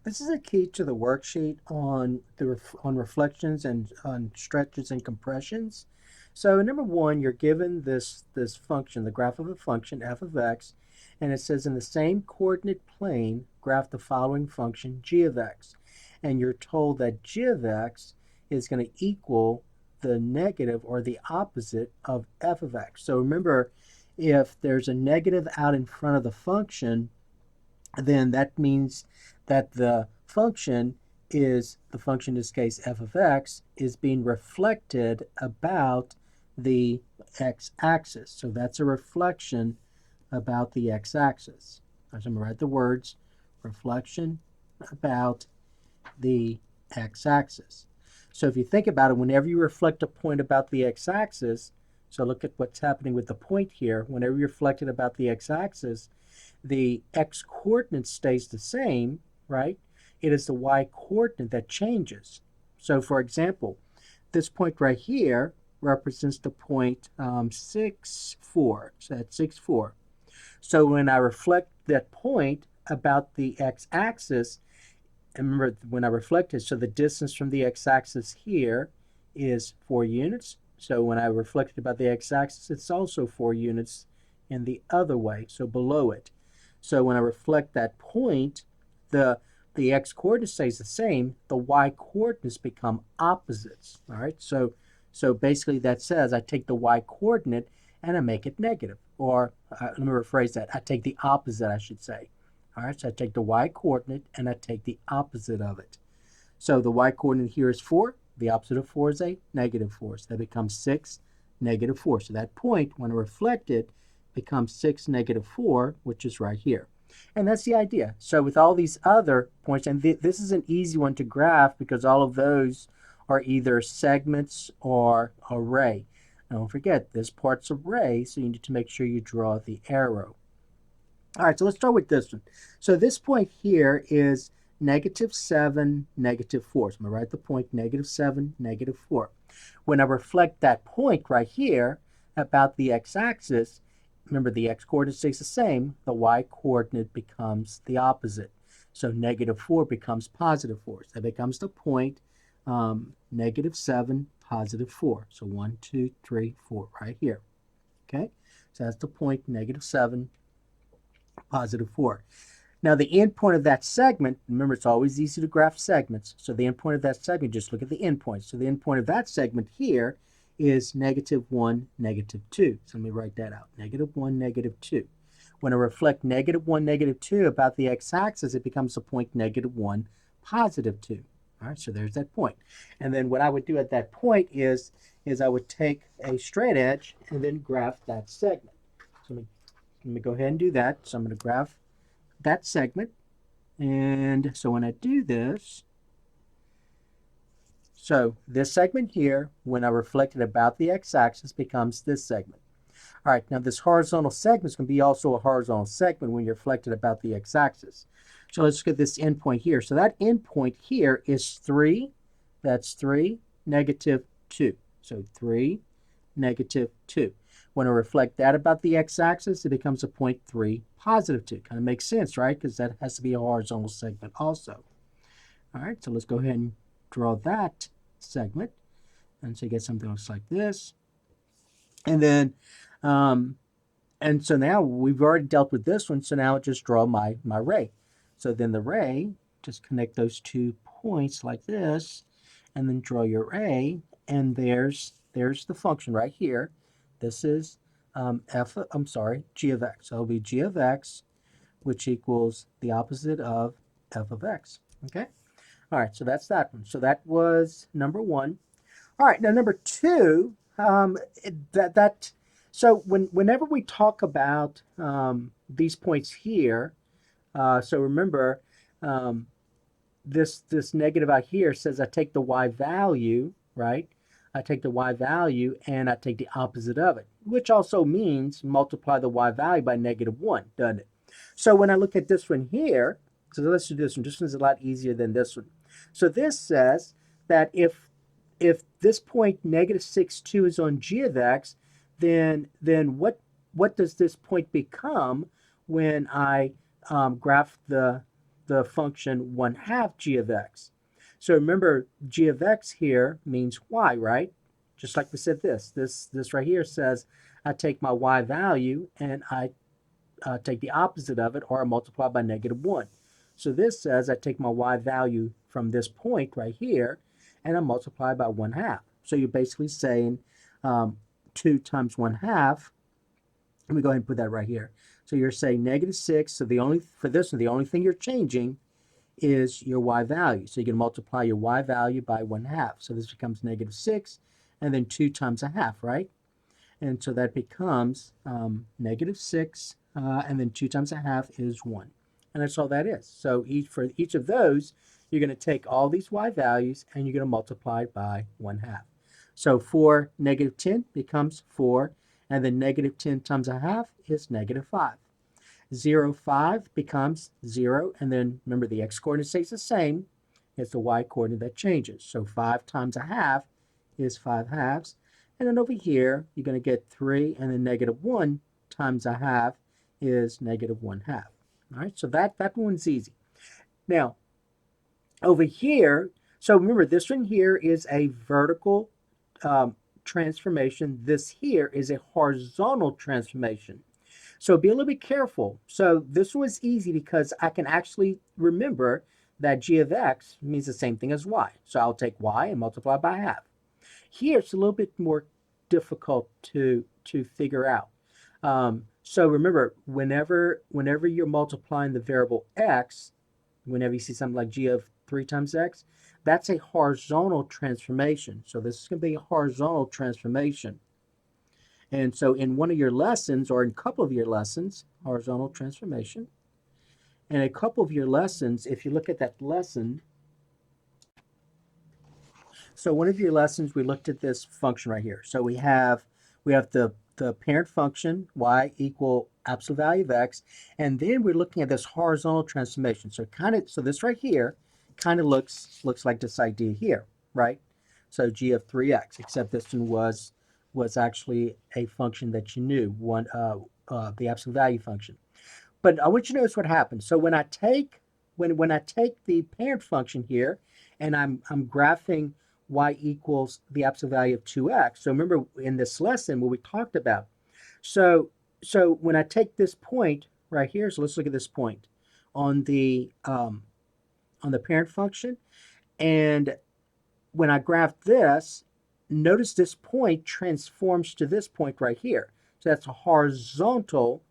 This is a key to the worksheet on on reflections and on stretches and compressions. So number one, you're given this function, the graph of a function f of x, and it says in the same coordinate plane, graph the following function g of x. And you're told that g of x is going to equal the negative or the opposite of f of x. So remember, if there's a negative out in front of the function, then that means that the function in this case f of x, is being reflected about the x-axis. So that's a reflection about the x-axis. I'm going to write the words, reflection about the x-axis. So if you think about it, whenever you reflect a point about the x-axis, so look at what's happening with the point here, whenever you reflect it about the x-axis, the x-coordinate stays the same, right? It is the y-coordinate that changes. So for example, this point right here represents the point 6, 4. So that's 6, 4. So when I reflect that point about the x-axis, and remember when I reflected, so the distance from the x-axis here is 4 units. So when I reflected about the x-axis, it's also 4 units in the other way, so below it. So when I reflect that point, the x-coordinate stays the same, the y-coordinates become opposites. All right, so basically that says I take the y-coordinate and I make it negative. Or let me rephrase that. I take the opposite, I should say. All right, so I take the y-coordinate and I take the opposite of it. So the y-coordinate here is 4. The opposite of 4 is a negative 4. So that becomes 6, negative 4. So that point, when reflected, becomes 6, negative 4, which is right here. And that's the idea. So with all these other points, and this is an easy one to graph because all of those are either segments or array. Now don't forget, this part's array, so you need to make sure you draw the arrow. All right, so let's start with this one. So this point here is negative 7, negative 4. So I'm going to write the point negative 7, negative 4. When I reflect that point right here about the x-axis, remember the x-coordinate stays the same, the y-coordinate becomes the opposite. So negative 4 becomes positive 4. So that becomes the point negative 7, positive 4. So 1, 2, 3, 4 right here. Okay, so that's the point negative 7, positive 4. Now the endpoint of that segment, remember it's always easy to graph segments, so the endpoint of that segment, just look at the endpoint. So the endpoint of that segment here is negative 1, negative 2. So let me write that out, negative 1, negative 2. When I reflect negative 1, negative 2 about the x-axis, it becomes a point negative 1, positive 2. All right, so there's that point. And then what I would do at that point is I would take a straight edge and then graph that segment. So let me go ahead and do that. So I'm going to graph that segment. And so when I do this, so this segment here, when I reflect it about the x-axis, becomes this segment. All right, now this horizontal segment is going to be also a horizontal segment when you're reflected about the x-axis. So let's look at this endpoint here. So that endpoint here is 3, that's 3, negative 2. So 3, negative 2. When I reflect that about the x-axis, it becomes a point 3, positive 2. Kind of makes sense, right? Because that has to be a horizontal segment also. All right, so let's go ahead and draw that segment. And so you get something that looks like this. And then, and so now we've already dealt with this one, so now I'll just draw my ray. So then the ray, just connect those 2 points like this, and then draw your ray, and there's the function right here. This is g of x. So it'll be g of x, which equals the opposite of f of x. Okay? All right, so that's that one. So that was number 1. All right, now number 2, so whenever we talk about these points here, so remember this negative out here says I take the y value, right? I take the y value and I take the opposite of it, which also means multiply the y value by negative 1, doesn't it? So when I look at this one here, so let's do this one. This one's a lot easier than this one. So this says that if this point negative 6, 2 is on g of x, then what does this point become when I graph the the function 1/2 g of x. So remember, g of x here means y, right? Just like we said this right here says I take my y value and I take the opposite of it, or I multiply by -1. So this says I take my y value from this point right here and I multiply by 1/2. So you're basically saying 2 times 1/2. Let me go ahead and put that right here. So you're saying -6. So for this one, the only thing you're changing is your y value. So you can multiply your y value by 1/2. So this becomes -6, and then 2 times 1/2, right? And so that becomes -6, and then 2 times 1/2 is 1. And that's all that is. So for each of those, you're going to take all these y values and you're going to multiply by 1/2. So 4 -10 becomes 4, and then -10 times 1/2 is -5. 0, 5 becomes 0, and then remember the x-coordinate stays the same. It's the y-coordinate that changes. So 5 times 1/2 is 5/2. And then over here, you're going to get 3, and then -1 times 1/2 is -1/2. All right, so that one's easy. Now, over here, so remember, this one here is a vertical transformation. This here is a horizontal transformation. So be a little bit careful. So this was easy because I can actually remember that g of x means the same thing as y. So I'll take y and multiply by 1/2. Here it's a little bit more difficult to figure out. So remember, whenever you're multiplying the variable x, whenever you see something like g of 3 times x, that's a horizontal transformation. So this is going to be a horizontal transformation. And so in one of your lessons, or in a couple of your lessons, horizontal transformation, and a couple of your lessons, if you look at that lesson, so one of your lessons, we looked at this function right here. So we have the parent function, y equal absolute value of x, and then we're looking at this horizontal transformation. So so this right here kind of looks like this idea here, right? So g of 3x, except this one was actually a function that you knew, the absolute value function. But I want you to notice what happens. So when I take the parent function here, and I'm graphing y equals the absolute value of 2x. So remember in this lesson what we talked about. So when I take this point right here, so let's look at this point on the parent function, and when I graph this, notice this point transforms to this point right here. So that's a horizontal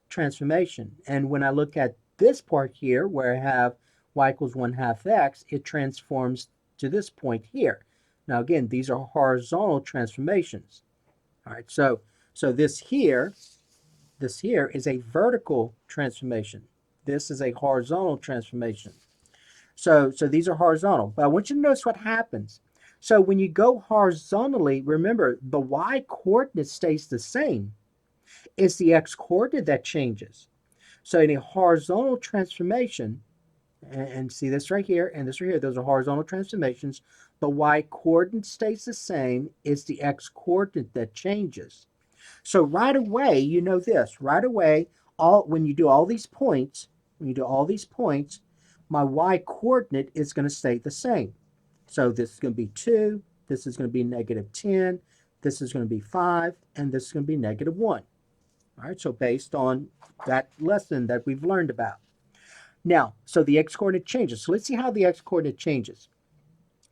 transformation. And when I look at this part here, where I have y equals 1/2 x, it transforms to this point here. Now again, these are horizontal transformations. All right, so this here is a vertical transformation. This is a horizontal transformation. So these are horizontal. But I want you to notice what happens. So when you go horizontally, remember the y-coordinate stays the same. It's the x-coordinate that changes. So in a horizontal transformation, and see this right here and this right here, those are horizontal transformations. The y-coordinate stays the same. It's the x-coordinate that changes. So right away, you know this. Right away, when you do all these points, my y-coordinate is going to stay the same. So this is going to be 2, this is going to be -10, this is going to be 5, and this is going to be -1. All right, so based on that lesson that we've learned about. Now, so the x-coordinate changes. So let's see how the x-coordinate changes.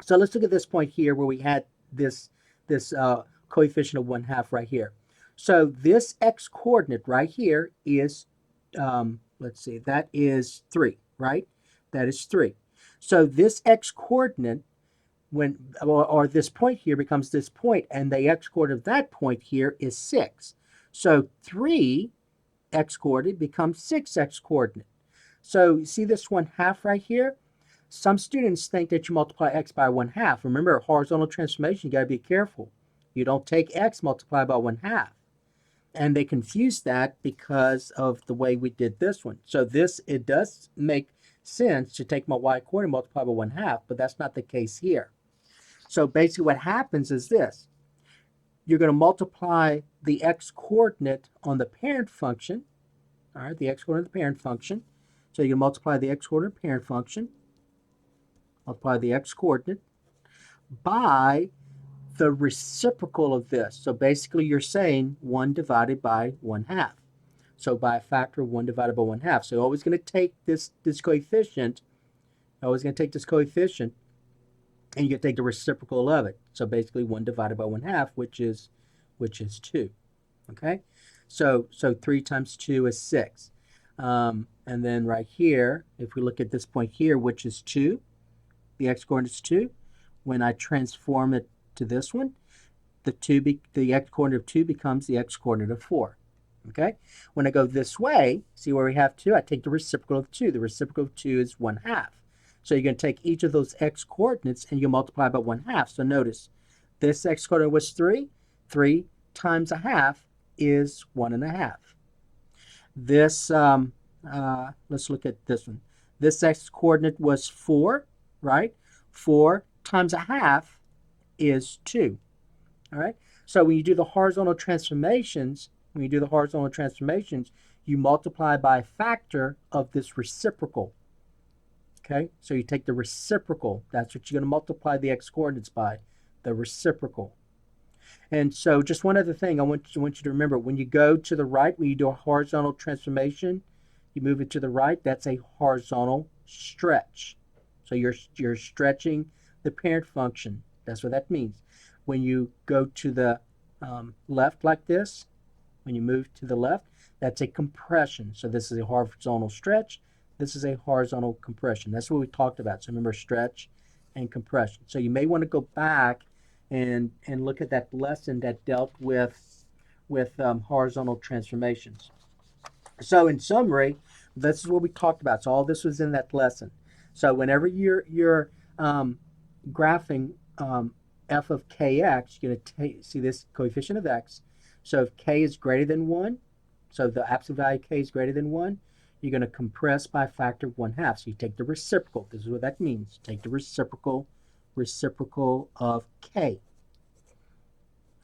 So let's look at this point here where we had this coefficient of 1/2 right here. So this x-coordinate right here is, let's see, that is 3, right? That is 3. So this x-coordinate, or this point here becomes this point, and the x-coordinate of that point here is 6. So 3 x-coordinate becomes 6 x-coordinate. So you see this 1/2 right here? Some students think that you multiply x by 1/2. Remember, horizontal transformation, you got to be careful. You don't take x multiplied by 1/2. And they confuse that because of the way we did this one. So it does make sense to take my y-coordinate and multiply by 1/2, but that's not the case here. So basically what happens is this. You're going to multiply the x-coordinate on the parent function, all right, the x-coordinate of the parent function, So you can multiply the x-coordinate parent function, multiply the x-coordinate by the reciprocal of this. So basically you're saying 1 divided by 1/2. So by a factor of 1 divided by 1/2. So you're always going to take this coefficient, always going to take this coefficient, and you can take the reciprocal of it. So basically 1 divided by 1/2, which is 2. Okay? So 3 times 2 is 6. And then right here, if we look at this point here, which is 2, the x-coordinate is 2. When I transform it to this one, the x-coordinate of 2 becomes the x-coordinate of 4. Okay? When I go this way, see where we have 2? I take the reciprocal of 2. The reciprocal of 2 is 1/2. So you're going to take each of those x-coordinates and you multiply by 1/2. So notice, this x-coordinate was 3. 3 times 1/2 is 1.5. This, let's look at this one. This x-coordinate was 4, right? 4 times 1/2 is 2. All right? So when you do the horizontal transformations, you multiply by a factor of this reciprocal. Okay? So you take the reciprocal. That's what you're going to multiply the x-coordinates by, the reciprocal. And so just one other thing I want you to remember. When you go to the right, when you do a horizontal transformation, you move it to the right, that's a horizontal stretch. So you're stretching the parent function. That's what that means. When you go to the left like this, when you move to the left, that's a compression. So this is a horizontal stretch. This is a horizontal compression. That's what we talked about. So remember, stretch and compression. So you may want to go back and look at that lesson that dealt with horizontal transformations. So in summary, this is what we talked about. So all this was in that lesson. So whenever you're graphing f of kx, you're going to see this coefficient of x. So if k is greater than 1, so the absolute value k is greater than 1, you're going to compress by a factor of 1/2. So you take the reciprocal. This is what that means. Take the reciprocal of k,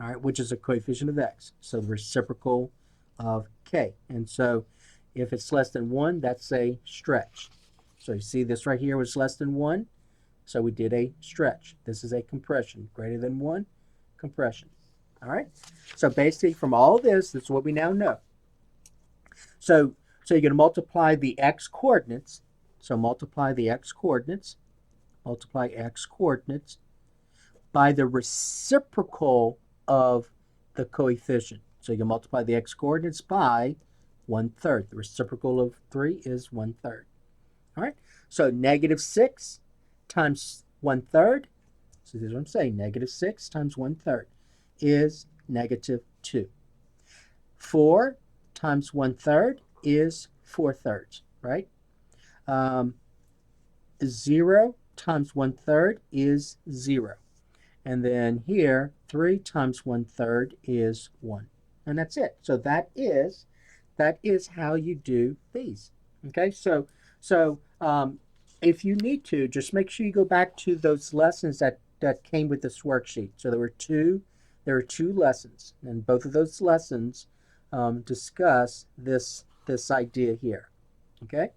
all right, which is a coefficient of x. So the reciprocal of k. And so if it's less than 1, that's a stretch. So you see this right here was less than 1. So we did a stretch. This is a compression. Greater than 1, compression. All right? So basically from all this is what we now know. So you're going to multiply the x-coordinates. So multiply x-coordinates by the reciprocal of the coefficient. So you can multiply the x-coordinates by 1/3. The reciprocal of 3 is 1/3. All right? So -6 times 1/3. So this is what I'm saying. -6 times 1/3 is -2. 4 times 1/3 is 4/3, right? 0 times 1/3 is 0. And then here, 3 times 1/3 is 1. And that's it. So that is how you do these. Okay, so if you need to, just make sure you go back to those lessons that came with this worksheet. So there were two lessons, and both of those lessons discuss this idea here. Okay,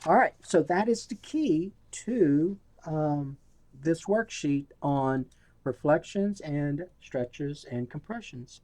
all right. So that is the key to this worksheet on reflections and stretches and compressions.